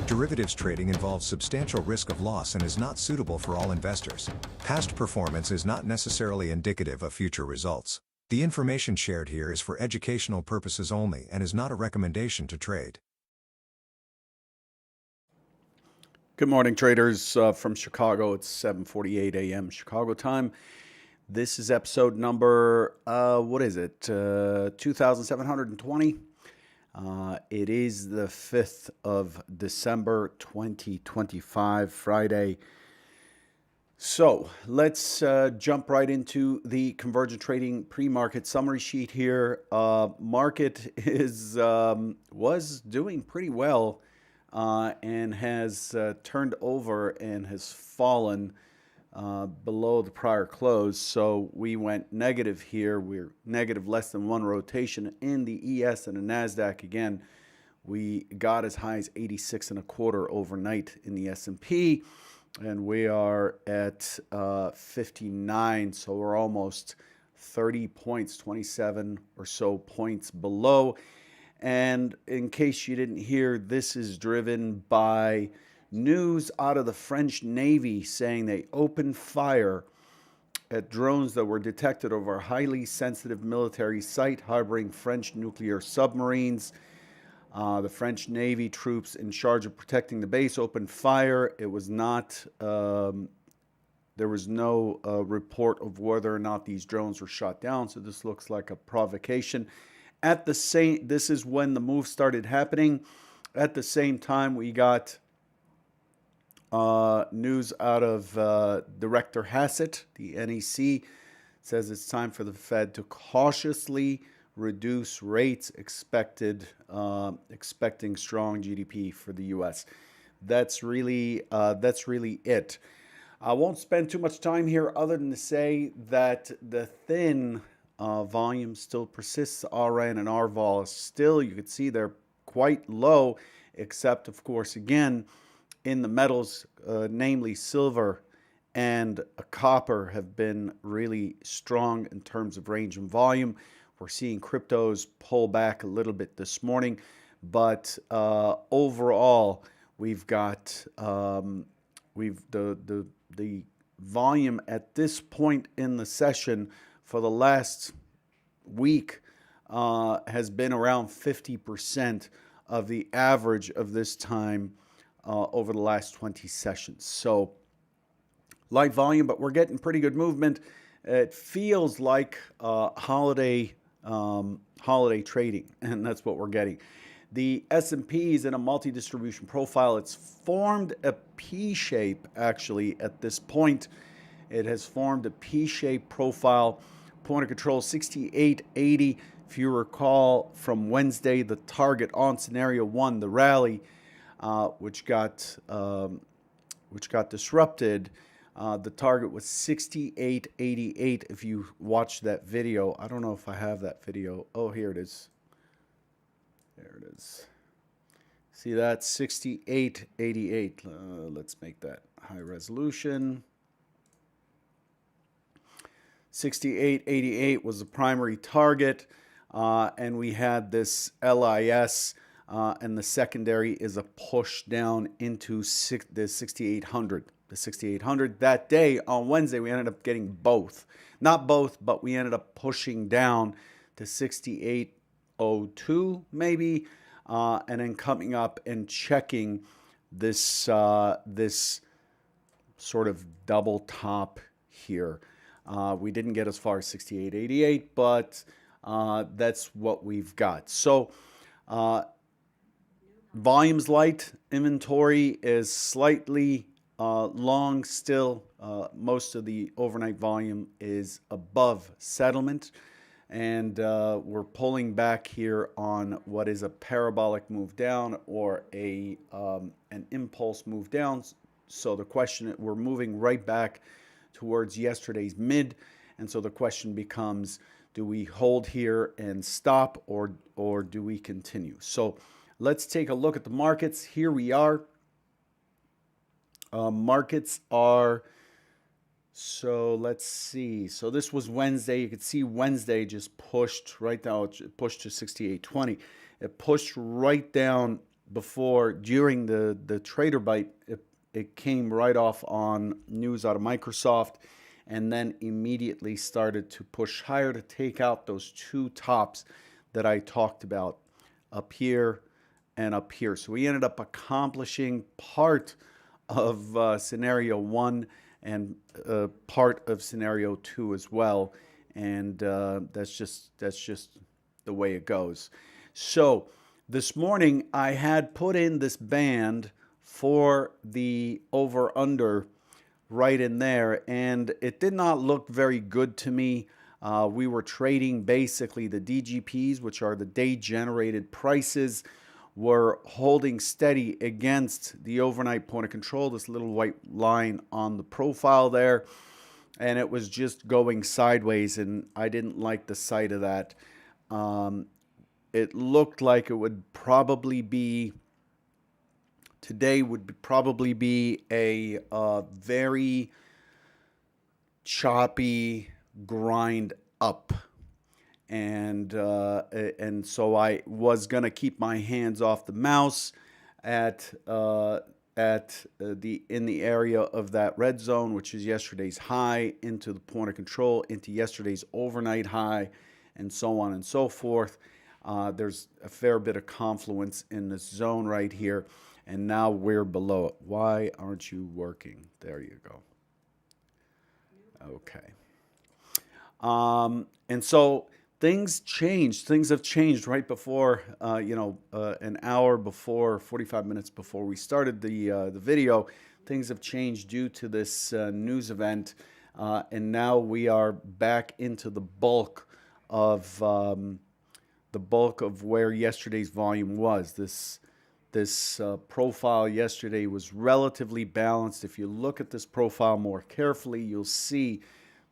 Derivatives trading involves substantial risk of loss and is not suitable for all investors. Past performance is not necessarily indicative of future results. The information shared here is for educational purposes only and is not a recommendation to trade. Good morning, traders from Chicago. It's 7:48 a.m. Chicago time. This is episode number, 2,720. It is the 5th of December, 2025, Friday. So let's jump right into the Convergent Trading pre-market summary sheet here. Market was doing pretty well and has turned over and has fallen below the prior close. So we went negative here. We're negative less than one rotation in the ES and the NASDAQ. Again, we got as high as 86 and a quarter overnight in the S&P, and we are at 59. So we're almost 30 points, 27 or so points below. And in case you didn't hear, this is driven by news out of the French Navy saying they opened fire at drones that were detected over a highly sensitive military site harboring French nuclear submarines. The French Navy troops in charge of protecting the base opened fire. It was not, there was no report of whether or not these drones were shot down. So this looks like a provocation. This is when the move started happening. At the same time, we got news out of Director Hassett. The NEC says it's time for the Fed to cautiously reduce rates, expecting strong GDP for the U.S. That's really it. I won't spend too much time here other than to say that the thin volume still persists. RN and RVol is still, you can see they're quite low, except of course again in the metals, namely silver and copper, have been really strong in terms of range and volume. We're seeing cryptos pull back a little bit this morning, but overall, we've got the volume at this point in the session for the last week has been around 50% of the average of this time over the last 20 sessions. So light volume, but we're getting pretty good movement. It feels like holiday trading, and that's what we're getting. The S&P is in a multi-distribution profile. It's formed a P shape actually at this point. It has formed a P-shaped profile. Point of control 68.80. If you recall from Wednesday, the target on scenario 1, the rally, which got disrupted, the target was 68.88. If you watched that video, I don't know if I have that video. Oh, here it is. There it is. See that? 68.88. Let's make that high resolution. 68.88 was the primary target, and we had this LIS, and the secondary is a push down into the 6,800. The 6,800 that day on Wednesday, we ended up getting both. Not both, but we ended up pushing down to 68.02 maybe, and then coming up and checking this this sort of double top here. We didn't get as far as 68.88, but that's what we've got. So volume's light, inventory is slightly long still. Most of the overnight volume is above settlement, and we're pulling back here on what is a parabolic move down or an impulse move down. So the question, we're moving right back towards yesterday's mid, and so the question becomes, do we hold here and stop, or do we continue? So let's take a look at the markets. Here we are. Markets are, so let's see. So this was Wednesday. You could see Wednesday just pushed right down. It pushed to 68.20. It pushed right down during the trader bite, it came right off on news out of Microsoft, and then immediately started to push higher to take out those two tops that I talked about up here and up here. So we ended up accomplishing part of scenario one and part of scenario two as well, and that's just the way it goes. So this morning I had put in this band for the over under right in there, and it did not look very good to me. We were trading basically the DGPs, which are the day generated prices, were holding steady against the overnight point of control, this little white line on the profile there, and it was just going sideways, and I didn't like the sight of that. It looked like it would probably be, today would probably be a very choppy grind up, and so I was gonna keep my hands off the mouse at in the area of that red zone, which is yesterday's high, into the point of control, into yesterday's overnight high, and so on and so forth. There's a fair bit of confluence in this zone right here, and now we're below it. Why aren't you working? There you go. Okay. And so things changed. Things have changed right before, an hour before, 45 minutes before we started the video. Things have changed due to this news event, and now we are back into the bulk of where yesterday's volume was. This profile yesterday was relatively balanced. If you look at this profile more carefully, you'll see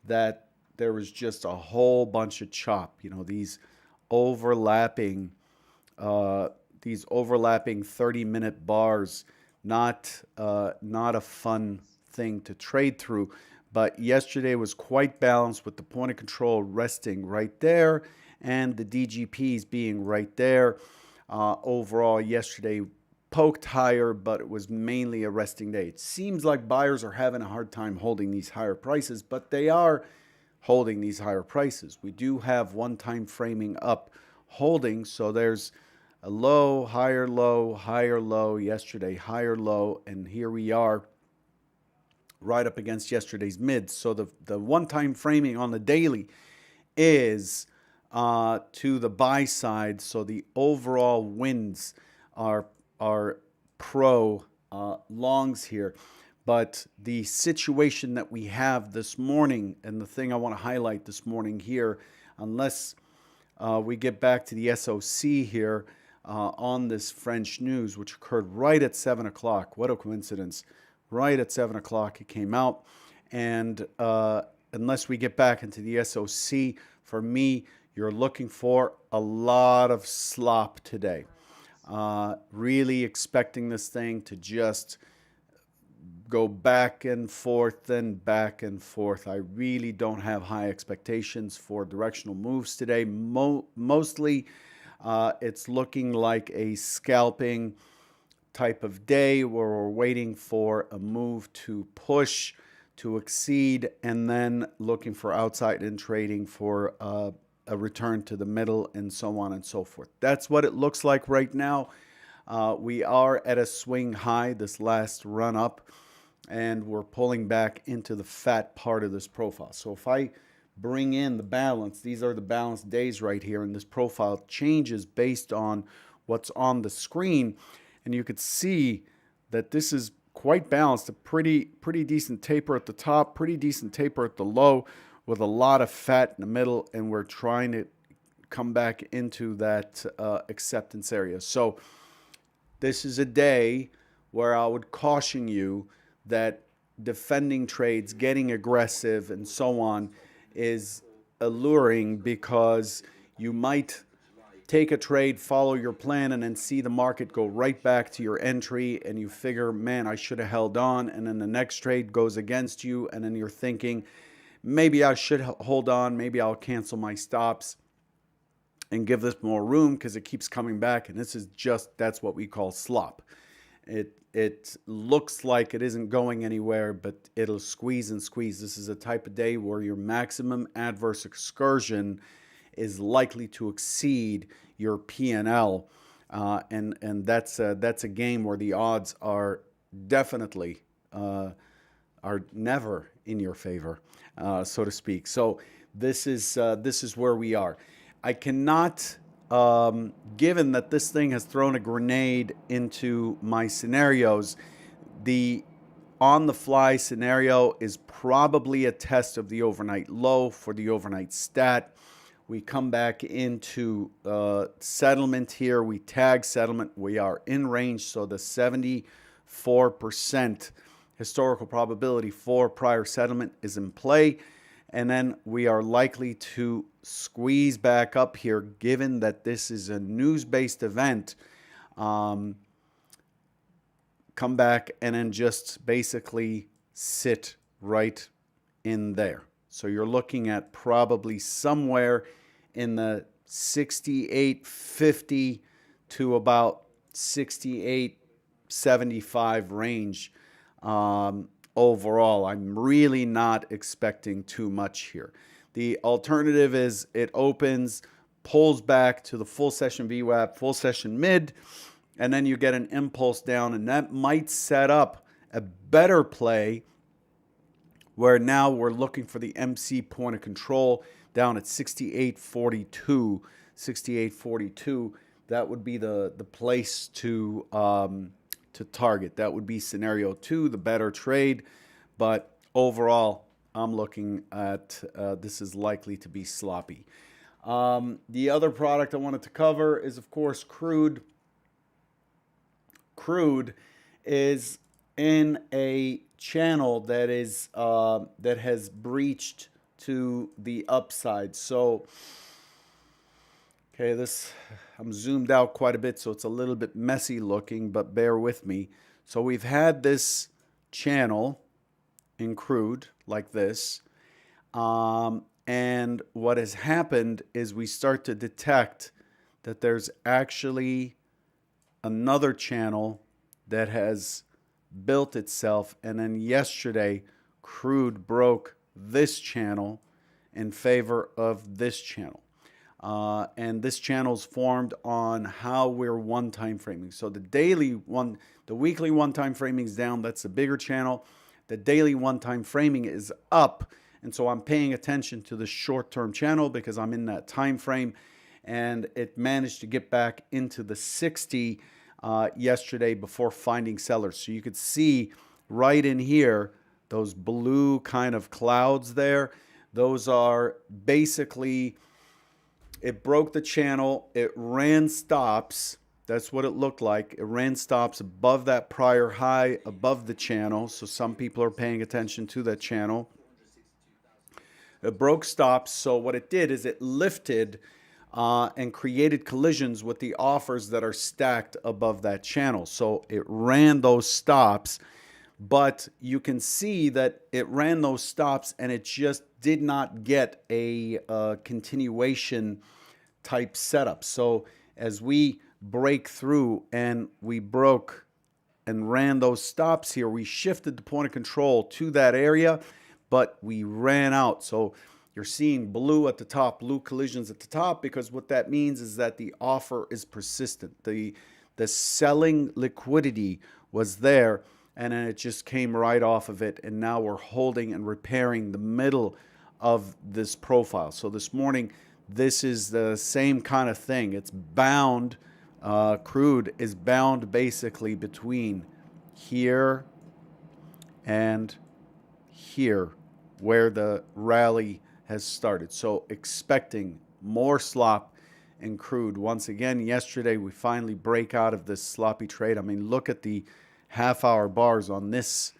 that there was just a whole bunch of chop. These overlapping 30-minute bars, not a fun thing to trade through. But yesterday was quite balanced, with the point of control resting right there and the DGPs being right there. Overall, yesterday poked higher, but it was mainly a resting day. It seems like buyers are having a hard time holding these higher prices, but they are holding these higher prices. We do have one-time framing up holding, so there's a low, higher low yesterday, higher low, and here we are right up against yesterday's mid. So the one-time framing on the daily is to the buy side, so the overall wins are pro longs here. But the situation that we have this morning, and the thing I want to highlight this morning here, unless we get back to the SOC here on this French news, which occurred right at 7 o'clock. What a coincidence. Right at 7 o'clock it came out. And unless we get back into the SOC, for me, you're looking for a lot of slop today. Really expecting this thing to just go back and forth and back and forth. I really don't have high expectations for directional moves today. Mostly, it's looking like a scalping type of day where we're waiting for a move to push, to exceed, and then looking for outside in trading for a return to the middle, and so on and so forth. That's what it looks like right now. We are at a swing high this last run up, and we're pulling back into the fat part of this profile. So if I bring in the balance, these are the balanced days right here, and this profile changes based on what's on the screen, and you could see that this is quite balanced. A pretty decent taper at the top, pretty decent taper at the low, with a lot of fat in the middle, and we're trying to come back into that acceptance area. So this is a day where I would caution you that defending trades, getting aggressive, and so on is alluring, because you might take a trade, follow your plan, and then see the market go right back to your entry, and you figure, man, I should have held on, and then the next trade goes against you, and then you're thinking, maybe I should hold on, maybe I'll cancel my stops. and give this more room because it keeps coming back. And this is that's what we call slop. It looks like it isn't going anywhere, but it'll squeeze and squeeze. This is a type of day where your maximum adverse excursion is likely to exceed your P&L. And that's a game where the odds are definitely are never in your favor, so to speak. So this is where we are. I cannot, given that this thing has thrown a grenade into my scenarios, the on-the-fly scenario is probably a test of the overnight low for the overnight stat. We come back into settlement here. We tag settlement. We are in range, so the 74% historical probability for prior settlement is in play. And then we are likely to squeeze back up here, given that this is a news-based event. Come back and then just basically sit right in there. So you're looking at probably somewhere in the 68.50 to about 68.75 range. Overall, I'm really not expecting too much here. The alternative is it opens, pulls back to the full session VWAP, full session mid, and then you get an impulse down, and that might set up a better play where now we're looking for the MC point of control down at 68.42. 68.42, that would be the place to target. That would be scenario 2, the better trade. But overall, I'm looking at this is likely to be sloppy. The other product I wanted to cover is, of course, crude. Crude is in a channel that is that has breached to the upside. So, okay, I'm zoomed out quite a bit, so it's a little bit messy looking, but bear with me. So we've had this channel in crude like this, and what has happened is we start to detect that there's actually another channel that has built itself, and then yesterday crude broke this channel in favor of this channel. And this channel is formed on how we're one-time framing. So the weekly one-time framing is down. That's the bigger channel. The daily one-time framing is up. And so I'm paying attention to the short-term channel because I'm in that time frame. And it managed to get back into the 60 yesterday before finding sellers. So you could see right in here, those blue kind of clouds there. Those are basically, it broke the channel. It ran stops. That's what it looked like. It ran stops above that prior high, above the channel. So some people are paying attention to that channel. It broke stops. So what it did is it lifted and created collisions with the offers that are stacked above that channel. So it ran those stops, but you can see that it ran those stops and it just did not get a continuation type setup. So as we break through and we broke and ran those stops here, we shifted the point of control to that area, but we ran out. So you're seeing blue at the top, blue collisions at the top, because what that means is that the offer is persistent. The selling liquidity was there, and then it just came right off of it, and now we're holding and repairing the middle of this profile. So this morning, this is the same kind of thing. It's bound, crude is bound basically between here and here, where the rally has started. So expecting more slop in crude. Once again, yesterday we finally break out of this sloppy trade. I mean, look at the half-hour bars on this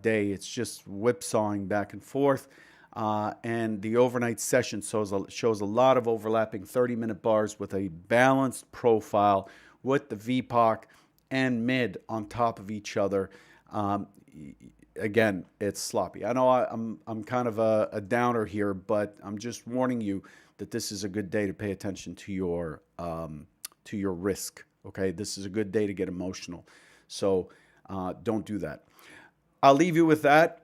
day. It's just whipsawing back and forth. And the overnight session shows a lot of overlapping 30-minute bars with a balanced profile with the VPOC and mid on top of each other. Again, it's sloppy. I know I'm kind of a downer here, but I'm just warning you, that this is a good day to pay attention to your risk. Okay, this is a good day to get emotional. So don't do that. I'll leave you with that.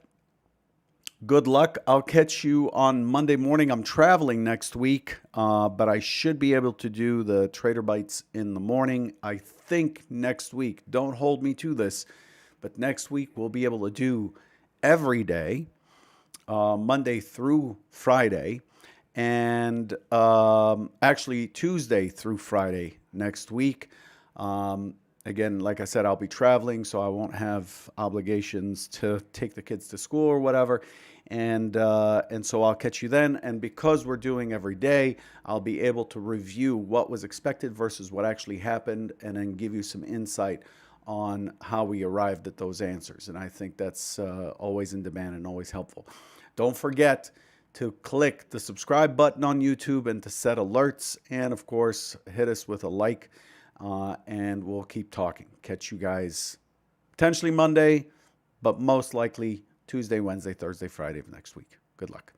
Good luck. I'll catch you on Monday morning. I'm traveling next week, but I should be able to do the Trader Bites in the morning. I think next week, don't hold me to this, but next week we'll be able to do every day, Monday through Friday, and actually Tuesday through Friday next week. Again, like I said, I'll be traveling, so I won't have obligations to take the kids to school or whatever. And so I'll catch you then. And because we're doing every day, I'll be able to review what was expected versus what actually happened, and then give you some insight on how we arrived at those answers. And I think that's always in demand and always helpful. Don't forget to click the subscribe button on YouTube and to set alerts. And of course, hit us with a like. And we'll keep talking. Catch you guys potentially Monday, but most likely Tuesday, Wednesday, Thursday, Friday of next week. Good luck.